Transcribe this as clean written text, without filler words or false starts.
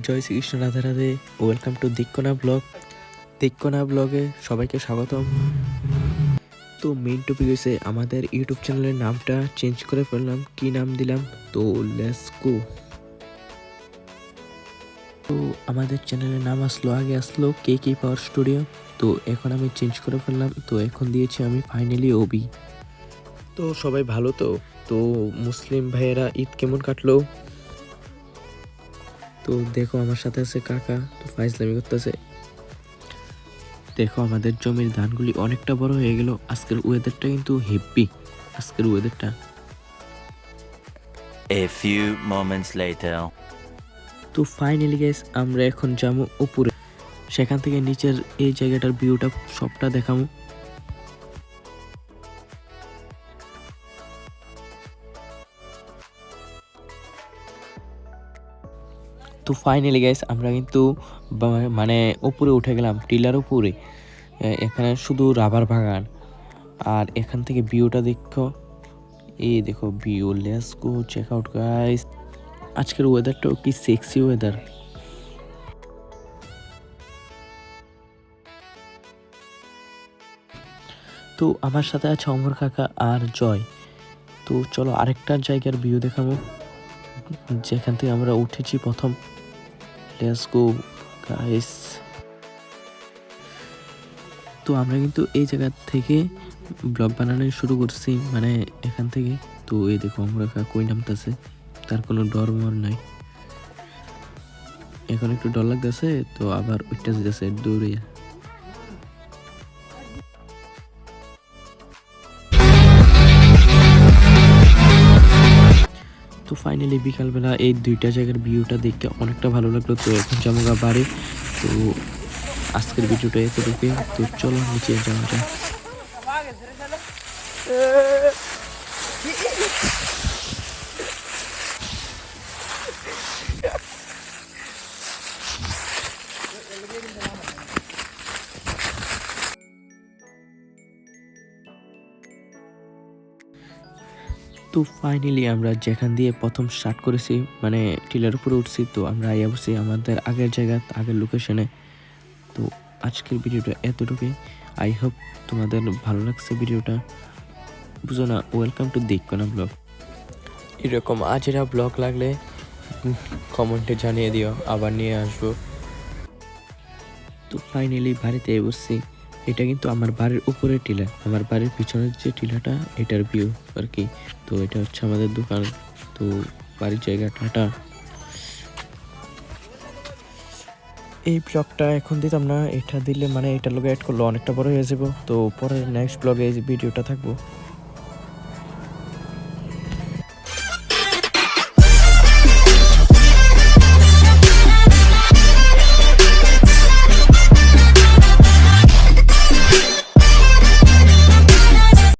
Joy Srikrishna, Radhe Radhe. Welcome to Dikkna blog. Dikkna ব্লগে সবাইকে স্বাগতম। তো মেইন টপিক হয়েছে আমাদের ইউটিউব চ্যানেলের নামটা চেঞ্জ করে ফেললাম। কি নাম দিলাম? তো লেটস গো। তো আমাদের চ্যানেলের নাম আগে আসলো কে পাওয়ার স্টুডিও। তো এখন আমি চেঞ্জ করে ফেললাম। তো এখন দিয়েছি আমি ফাইনালি ওবি। তো সবাই ভালো তো? তো মুসলিম ভাইয়েরা ঈদ কেমন কাটলো? তো দেখো আমার সাথে আছে কাকা, তো ফাইজলামি করতেছে। দেখো আমাদের জমির ধানগুলি অনেকটা বড় হয়ে গেল। আজকের ওয়েদারটা কিন্তু হেভি। আজকের ওয়েদারটা A few moments later. তো ফাইনালি গাইস আমরা এখন যাবো উপরে, সেখান থেকে নিচের এই জায়গাটার ভিউটা সবটা দেখাবো। তো ফাইনালি গাইস আমরা কিন্তু মানে উপরে উঠে গেলাম, টিলার উপরে। এখানে শুধু রাবার বাগান, আর এখান থেকে ভিউটা দেখো। এই দেখো view, let's go check out guys. আজকের ওয়েদারটাও কি সেক্সি ওয়েদার। তো আমার সাথে আছে অমর কাকা আর জয়। তো চলো আরেকটা জায়গার ভিউ দেখাবো, যেখান থেকে আমরা উঠেছি প্রথম। Let's go guys. তো আমরা কিন্তু এই জায়গা থেকে ব্লগ বানানো শুরু করছি, মানে এখান থেকে। তো এই দেখো অমর কাকা কই নামতেছে, তার কোনো ডর মর নাই। এখন একটু ডর লাগতেছে, তো আবার উঠতে যেতেছে দৌড়ে। তো ফাইনালি বিকালবেলা এই দুইটা জায়গার ভিউটা দেখতে অনেকটা ভালো লাগলো। তো এখন যাবো বাড়ি। তো আজকের ভিডিওটা এতটুকুই। তো চলো নিচে যাওয়া যাক। তো ফাইনালি আমরা যেখান দিয়ে প্রথম স্টার্ট করেছি, মানে টিলার উপরে উঠছি, তো আমরা আইয়া বসছি আমাদের আগের জায়গা, আগের লোকেশনে। তো আজকের ভিডিওটা এতটুকুই। আই হোপ তোমাদের ভালো লাগছে ভিডিওটা। বুঝো না, ওয়েলকাম টু দিক্কনা ব্লগ। এরকম আজেরা ব্লগ লাগলে কমেন্টে জানিয়ে দিও, আবার নিয়ে আসবো। তো ফাইনালি বাড়িতে বসছি। এটা কিন্তু আমার বাড়ির উপরের টিলা, আমার বাড়ির পিছনের যে টিলাটা এটার ভিউ আর কি। তো এটা হচ্ছে আমাদের দোকান। তো বাড়ির জায়গা টাটা। এই ব্লগটা এখন দিতাম না, এটা দিলে মানে এটার লোক অ্যাড করলে অনেকটা বড় হয়ে যাব। তো পরের নেক্সট ব্লগে এই ভিডিওটা থাকবো।